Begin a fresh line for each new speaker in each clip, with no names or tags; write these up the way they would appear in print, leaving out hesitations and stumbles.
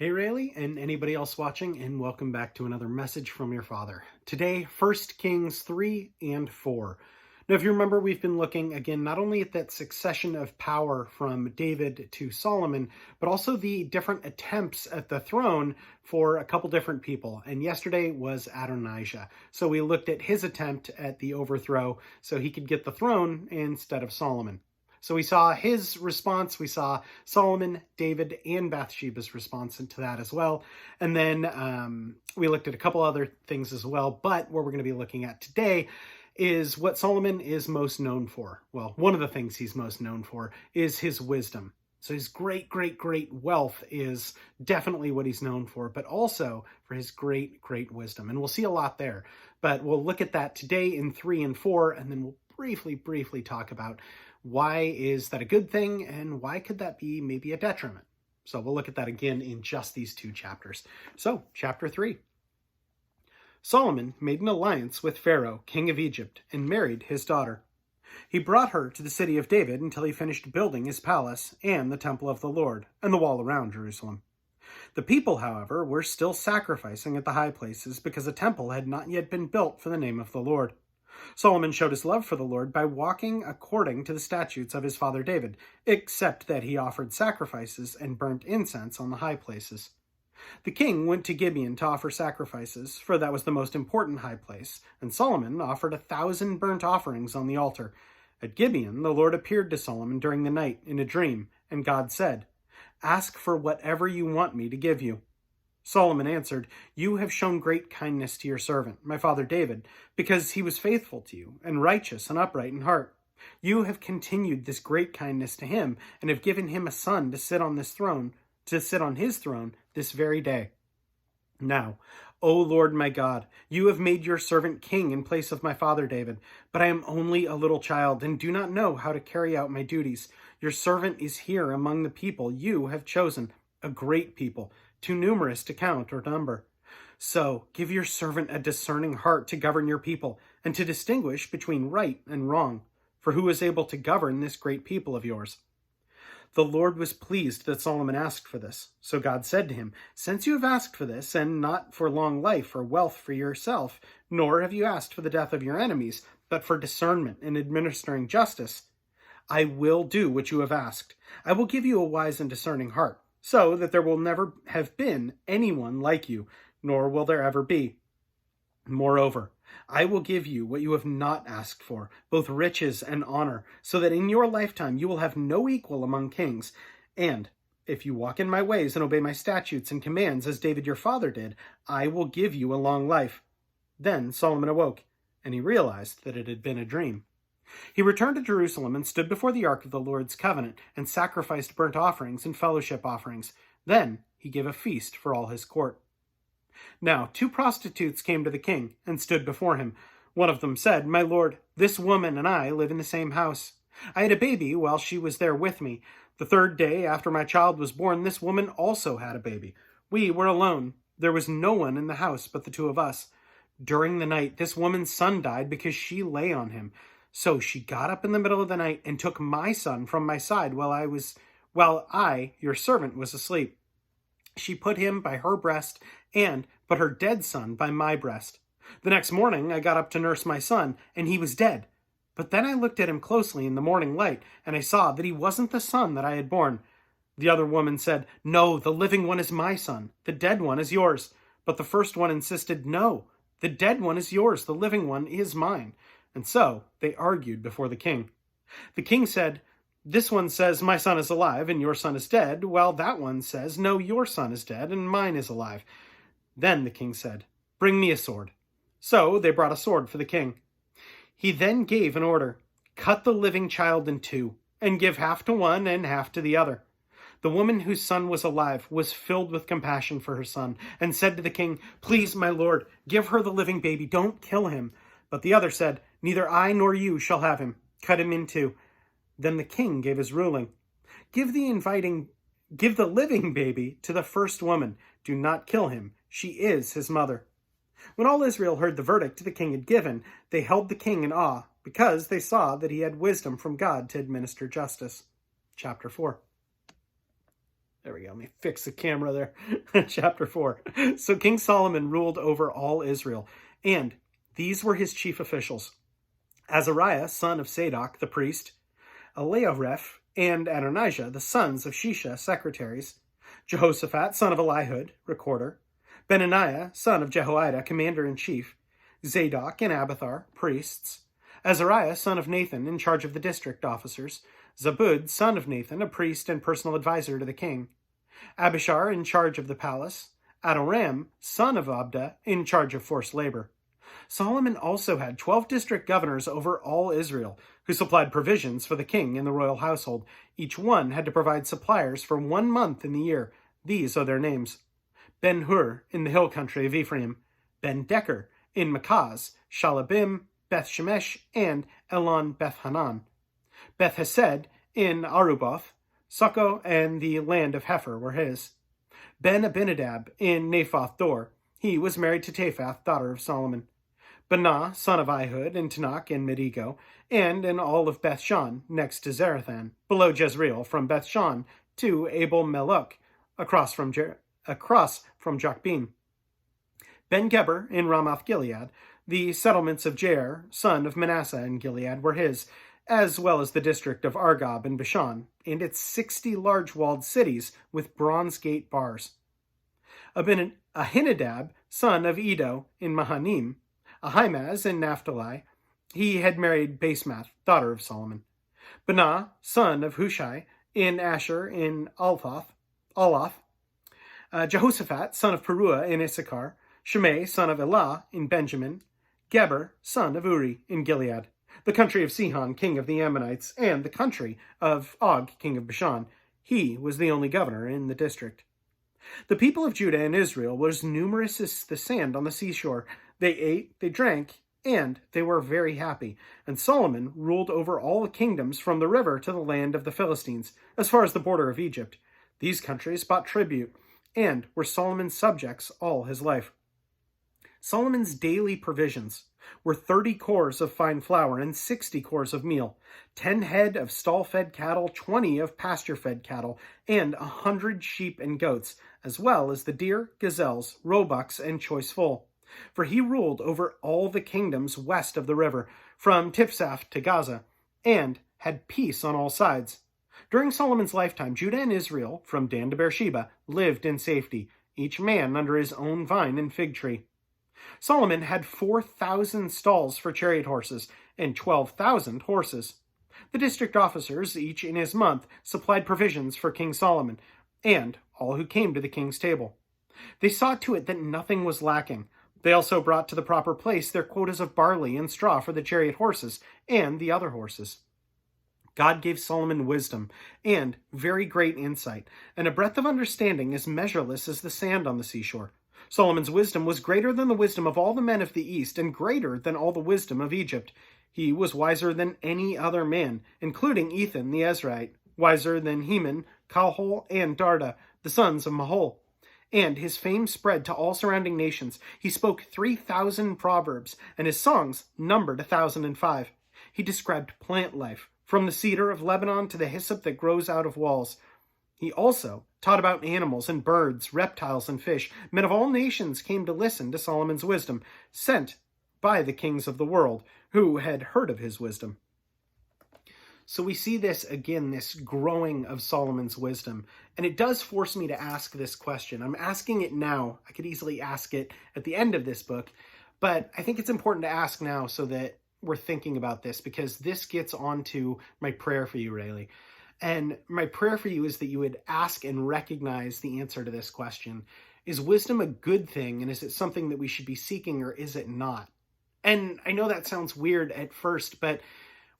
Hey Rayleigh, and anybody else watching, and welcome back to another message from your father. Today, 1 Kings 3 and 4. Now, if you remember, we've been looking again not only at that succession of power from David to Solomon, but also the different attempts at the throne for a couple different people. And yesterday was Adonijah. So we looked at his attempt at the overthrow so he could get the throne instead of Solomon. So we saw his response, we saw Solomon, David, and Bathsheba's response to that as well. And then we looked at a couple other things as well, but what we're going to be looking at today is what Solomon is most known for. Well, one of the things he's most known for is his wisdom. So his great wealth is definitely what he's known for, but also for his great wisdom. And we'll see a lot there, but we'll look at that today in 3 and 4, and then we'll briefly talk about why is that a good thing and why could that be maybe a detriment. So we'll look at that again in just these two chapters. So chapter 3. Solomon made an alliance with Pharaoh, king of Egypt, and married his daughter. He brought her to the city of David until he finished building his palace and the temple of the Lord and the wall around Jerusalem. The people, however, were still sacrificing at the high places because a temple had not yet been built for the name of the Lord. Solomon showed his love for the Lord by walking according to the statutes of his father David, except that he offered sacrifices and burnt incense on the high places. The king went to Gibeon to offer sacrifices, for that was the most important high place, and Solomon offered 1,000 burnt offerings on the altar. At Gibeon, the Lord appeared to Solomon during the night in a dream, and God said, "Ask for whatever you want me to give you." Solomon answered, "You have shown great kindness to your servant, my father David, because he was faithful to you, and righteous and upright in heart. You have continued this great kindness to him, and have given him a son to sit on his throne this very day. Now, O Lord my God, you have made your servant king in place of my father David, but I am only a little child, and do not know how to carry out my duties. Your servant is here among the people you have chosen, a great people, too numerous to count or number. So give your servant a discerning heart to govern your people, and to distinguish between right and wrong. For who is able to govern this great people of yours?" The Lord was pleased that Solomon asked for this. So God said to him, "Since you have asked for this, and not for long life or wealth for yourself, nor have you asked for the death of your enemies, but for discernment and administering justice, I will do what you have asked. I will give you a wise and discerning heart, so that there will never have been anyone like you, nor will there ever be. Moreover, I will give you what you have not asked for, both riches and honor, so that in your lifetime you will have no equal among kings. And if you walk in my ways and obey my statutes and commands as David your father did, I will give you a long life." Then Solomon awoke, and he realized that it had been a dream. He returned to Jerusalem and stood before the ark of the Lord's covenant and sacrificed burnt offerings and fellowship offerings. Then he gave a feast for all his court. Now 2 prostitutes came to the king and stood before him. One of them said, "My lord, this woman and I live in the same house. I had a baby while she was there with me. The 3rd day after my child was born, this woman also had a baby. We were alone. There was no one in the house but the 2 of us. During the night, this woman's son died because she lay on him. So she got up in the middle of the night and took my son from my side while I, your servant, was asleep. She put him by her breast and put her dead son by my breast. The next morning I got up to nurse my son, and he was dead. But then I looked at him closely in the morning light, and I saw that he wasn't the son that I had born." The other woman said, "No, the living one is my son. The dead one is yours." But the first one insisted, "No, the dead one is yours. The living one is mine." And so they argued before the king. The king said, "This one says my son is alive and your son is dead, while that one says, no, your son is dead and mine is alive." Then the king said, "Bring me a sword." So they brought a sword for the king. He then gave an order, "Cut the living child in 2, and give half to one and half to the other." The woman whose son was alive was filled with compassion for her son, and said to the king, "Please, my lord, give her the living baby, don't kill him." But the other said, "Neither I nor you shall have him. Cut him in 2. Then the king gave his ruling. Give the living baby to the first woman. Do not kill him. She is his mother." When all Israel heard the verdict the king had given, they held the king in awe, because they saw that he had wisdom from God to administer justice. Chapter 4. There we go. Let me fix the camera there. Chapter 4. So King Solomon ruled over all Israel, and these were his chief officials: Azariah, son of Zadok, the priest; Eliareph and Adonijah, the sons of Shisha, secretaries; Jehoshaphat, son of Elihud, recorder; Benaniah, son of Jehoiada, commander-in-chief; Zadok and Abiathar, priests; Azariah, son of Nathan, in charge of the district officers; Zabud, son of Nathan, a priest and personal advisor to the king; Abishar, in charge of the palace; Adoram, son of Abda, in charge of forced labor. Solomon also had 12 district governors over all Israel, who supplied provisions for the king and the royal household. Each one had to provide suppliers for 1 month in the year. These are their names: Ben-Hur, in the hill country of Ephraim; Ben-Decker, in Makaz; Shalabim, Beth-Shemesh, and Elon Beth-Hanan; Beth-Hesed, in Aruboth; Succo and the land of Hepher were his; Ben-Abinadab, in Naphoth Dor. He was married to Taphath, daughter of Solomon; Benah, son of Ehud, in Tanakh and Medigo, and in all of Bethshan, next to Zarathan, below Jezreel, from Bethshan to Abel Melech, across from Jokbeam; Ben-Geber, in Ramoth Gilead. The settlements of Jair, son of Manasseh in Gilead, were his, as well as the district of Argob in Bashan, and its 60 large walled cities with bronze gate bars; Ahinadab, son of Edo, in Mahanim; Ahimaaz in Naphtali. He had married Basemath, daughter of Solomon; Benah, son of Hushai, in Asher in Aloth; Jehoshaphat, son of Peruah, in Issachar; Shimei, son of Elah, in Benjamin; Geber, son of Uri, in Gilead, the country of Sihon, king of the Ammonites, and the country of Og, king of Bashan. He was the only governor in the district. The people of Judah and Israel were as numerous as the sand on the seashore. They ate, they drank, and they were very happy. And Solomon ruled over all the kingdoms from the river to the land of the Philistines, as far as the border of Egypt. These countries bought tribute, and were Solomon's subjects all his life. Solomon's daily provisions were 30 cores of fine flour and 60 cores of meal, 10 head of stall-fed cattle, 20 of pasture-fed cattle, and 100 sheep and goats, as well as the deer, gazelles, roebucks, and choice foal. For he ruled over all the kingdoms west of the river, from Tiphsah to Gaza, and had peace on all sides. During Solomon's lifetime, Judah and Israel, from Dan to Beersheba, lived in safety, each man under his own vine and fig tree. Solomon had 4,000 stalls for chariot horses and 12,000 horses. The district officers, each in his month, supplied provisions for King Solomon and all who came to the king's table. They saw to it that nothing was lacking. They also brought to the proper place their quotas of barley and straw for the chariot horses and the other horses. God gave Solomon wisdom and very great insight, and a breadth of understanding as measureless as the sand on the seashore. Solomon's wisdom was greater than the wisdom of all the men of the East, and greater than all the wisdom of Egypt. He was wiser than any other man, including Ethan the Ezrahite, wiser than Heman, Calhol, and Darda, the sons of Mahol. And his fame spread to all surrounding nations. He spoke 3,000 proverbs, and his songs numbered 1,005. He described plant life, from the cedar of Lebanon to the hyssop that grows out of walls. He also taught about animals and birds, reptiles and fish. Men of all nations came to listen to Solomon's wisdom, sent by the kings of the world, who had heard of his wisdom. So we see this again, this growing of Solomon's wisdom. And it does force me to ask this question. I'm asking it now. I could easily ask it at the end of this book, but I think it's important to ask now so that we're thinking about this, because this gets onto my prayer for you, Rayleigh. And my prayer for you is that you would ask and recognize the answer to this question. Is wisdom a good thing, and is it something that we should be seeking, or is it not? And I know that sounds weird at first, but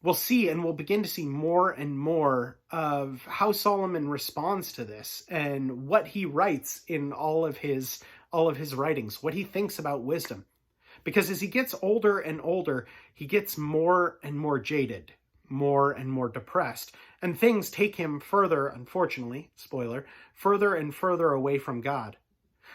we'll see, and we'll begin to see more and more of how Solomon responds to this and what he writes in all of his writings, what he thinks about wisdom. Because as he gets older and older, he gets more and more jaded, more and more depressed, and things take him further, unfortunately, spoiler, further and further away from God.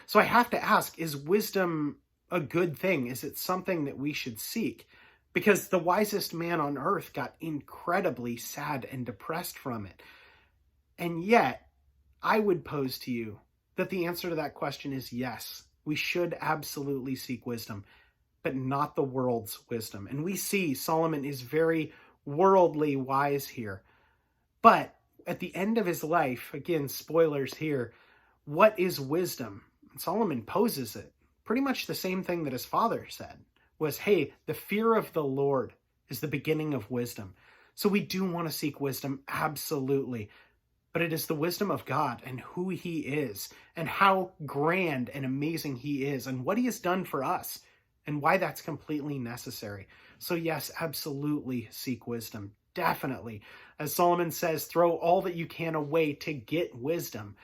So I have to ask, is wisdom a good thing? Is it something that we should seek? Because the wisest man on earth got incredibly sad and depressed from it. And yet, I would pose to you that the answer to that question is yes. We should absolutely seek wisdom, but not the world's wisdom. And we see Solomon is very worldly wise here. But at the end of his life, again, spoilers here, what is wisdom? And Solomon poses it. Pretty much the same thing that his father said was, hey, the fear of the Lord is the beginning of wisdom. So we do want to seek wisdom, absolutely. But it is the wisdom of God and who he is and how grand and amazing he is and what he has done for us and why that's completely necessary. So yes, absolutely seek wisdom. Definitely. As Solomon says, throw all that you can away to get wisdom.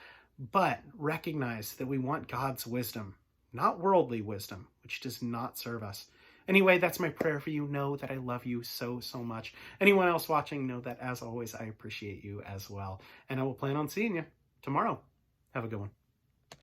But recognize that we want God's wisdom, not worldly wisdom, which does not serve us. Anyway, that's my prayer for you. Know that I love you so, so much. Anyone else watching, know that, as always, I appreciate you as well. And I will plan on seeing you tomorrow. Have a good one.